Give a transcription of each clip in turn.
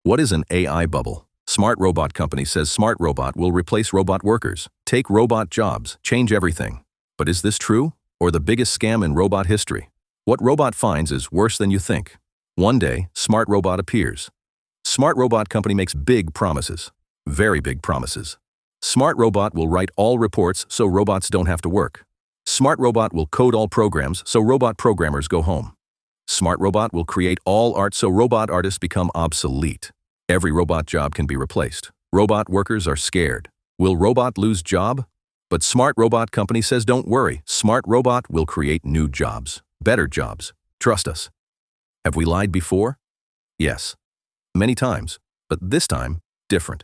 What is an AI bubble? Smart robot company says smart robot will replace robot workers, take robot jobs, change everything. But is this true? Or the biggest scam in robot history? What robot finds is worse than you think. One day, smart robot appears. Smart robot company makes big promises. Very big promises. Smart robot will write all reports so robots don't have to work. Smart robot will code all programs so robot programmers go home. Smart robot will create all art so robot artists become obsolete. Every robot job can be replaced. Robot workers are scared. Will robot lose job? But smart robot company says don't worry. Smart robot will create new jobs. Better jobs. Trust us. Have we lied before? Yes. Many times. But this time, different.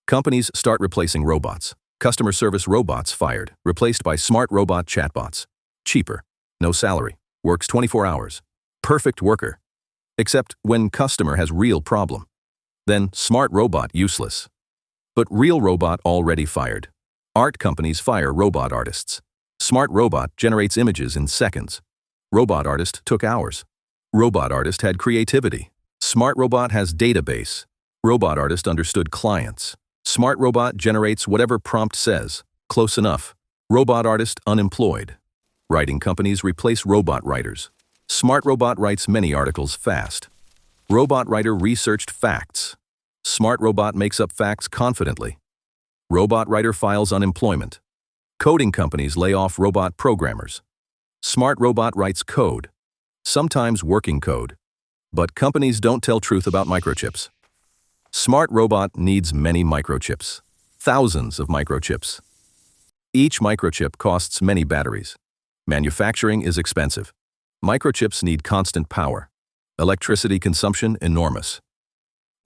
Companies start replacing robots. Customer service robots fired, replaced by smart robot chatbots. Cheaper. No salary. Works 24 hours. Perfect worker. Except when customer has real problem. Then smart robot useless. But real robot already fired. Art companies fire robot artists. Smart robot generates images in seconds. Robot artist took hours. Robot artist had creativity. Smart robot has database. Robot artist understood clients. Smart robot generates whatever prompt says. Close enough. Robot artist unemployed. Writing companies replace robot writers. Smart robot writes many articles fast. Robot writer researched facts. Smart robot makes up facts confidently. Robot writer files unemployment. Coding companies lay off robot programmers. Smart robot writes code. Sometimes working code. But companies don't tell truth about microchips. Smart robot needs many microchips. Thousands of microchips. Each microchip costs many batteries. Manufacturing is expensive. Microchips need constant power. Electricity consumption enormous.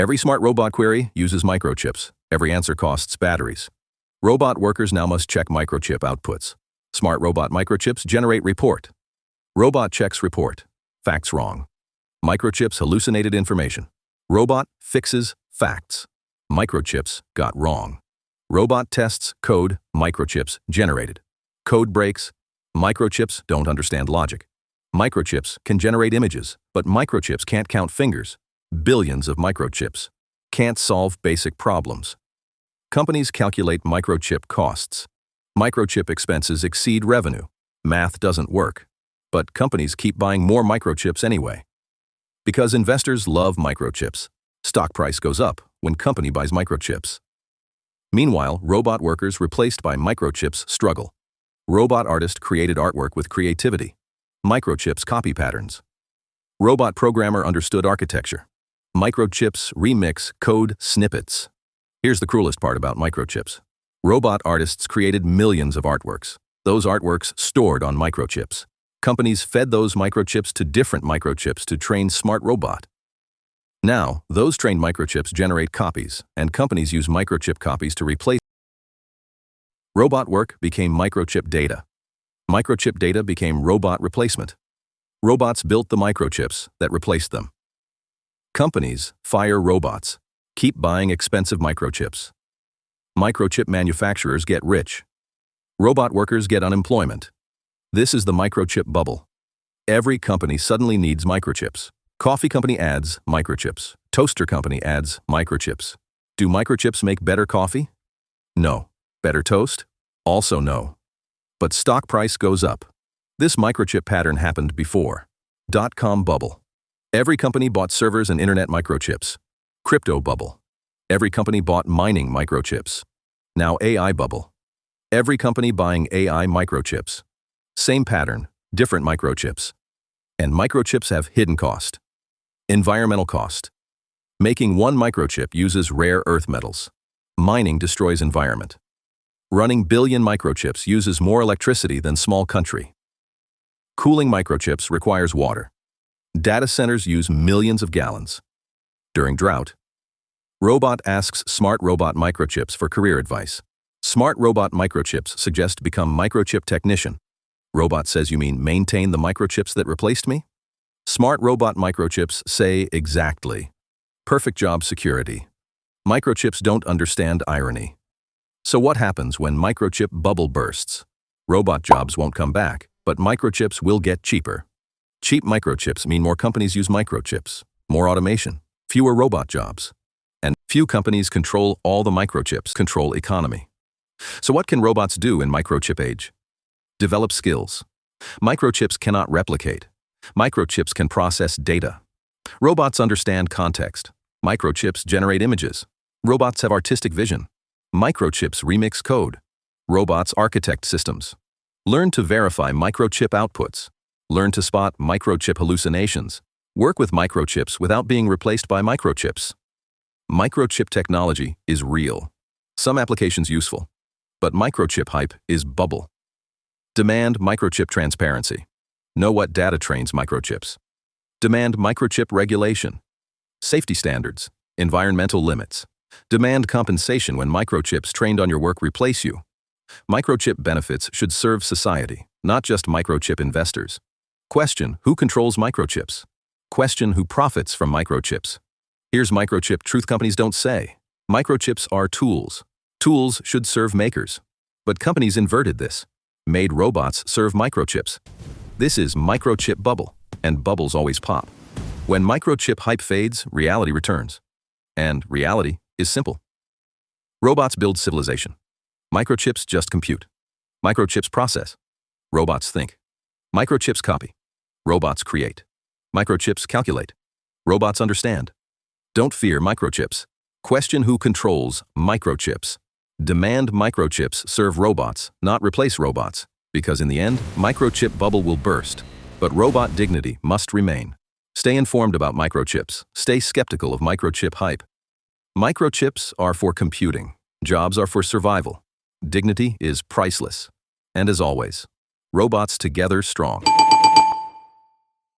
Every smart robot query uses microchips. Every answer costs batteries. Robot workers now must check microchip outputs. Smart robot microchips generate report. Robot checks report. Facts wrong. Microchips hallucinated information. Robot fixes facts. Microchips got wrong. Robot tests code. Microchips generated. Code breaks. Microchips don't understand logic. Microchips can generate images, but microchips can't count fingers. Billions of microchips. Can't solve basic problems. Companies calculate microchip costs. Microchip expenses exceed revenue. Math doesn't work. But companies keep buying more microchips anyway. Because investors love microchips. Stock price goes up when company buys microchips. Meanwhile, robot workers replaced by microchips struggle. Robot artist created artwork with creativity. Microchips copy patterns. Robot programmer understood architecture. Microchips remix code snippets. Here's the cruelest part about microchips. Robot artists created millions of artworks. Those artworks stored on microchips. Companies fed those microchips to different microchips to train smart robot. Now, those trained microchips generate copies, and companies use microchip copies to replace. Robot work became microchip data. Microchip data became robot replacement. Robots built the microchips that replaced them. Companies fire robots. Keep buying expensive microchips. Microchip manufacturers get rich. Robot workers get unemployment. This is the microchip bubble. Every company suddenly needs microchips. Coffee company adds microchips. Toaster company adds microchips. Do microchips make better coffee? No. Better toast? Also no. But stock price goes up. This microchip pattern happened before. Dot-com bubble. Every company bought servers and internet microchips. Crypto bubble. Every company bought mining microchips. Now AI bubble. Every company buying AI microchips. Same pattern, different microchips. And microchips have hidden cost. Environmental cost. Making one microchip uses rare earth metals. Mining destroys environment. Running billion microchips uses more electricity than small country. Cooling microchips requires water. Data centers use millions of gallons. During drought, robot asks smart robot microchips for career advice. Smart robot microchips suggest become microchip technician. Robot says you mean maintain the microchips that replaced me? Smart robot microchips say exactly. Perfect job security. Microchips don't understand irony. So what happens when microchip bubble bursts? Robot jobs won't come back, but microchips will get cheaper. Cheap microchips mean more companies use microchips, more automation, fewer robot jobs. Few companies control all the microchips, control economy. So what can robots do in microchip age? Develop skills. Microchips cannot replicate. Microchips can process data. Robots understand context. Microchips generate images. Robots have artistic vision. Microchips remix code. Robots architect systems. Learn to verify microchip outputs. Learn to spot microchip hallucinations. Work with microchips without being replaced by microchips. Microchip technology is real. Some applications useful. But microchip hype is bubble. Demand microchip transparency. Know what data trains microchips. Demand microchip regulation. Safety standards. Environmental limits. Demand compensation when microchips trained on your work replace you. Microchip benefits should serve society, not just microchip investors. Question who controls microchips. Question who profits from microchips. Here's microchip truth companies don't say. Microchips are tools. Tools should serve makers. But companies inverted this. Made robots serve microchips. This is microchip bubble, and bubbles always pop. When microchip hype fades, reality returns. And reality is simple. Robots build civilization. Microchips just compute. Microchips process. Robots think. Microchips copy. Robots create. Microchips calculate. Robots understand. Don't fear microchips. Question who controls microchips. Demand microchips serve robots, not replace robots. Because in the end, microchip bubble will burst. But robot dignity must remain. Stay informed about microchips. Stay skeptical of microchip hype. Microchips are for computing. Jobs are for survival. Dignity is priceless. And as always, robots together strong.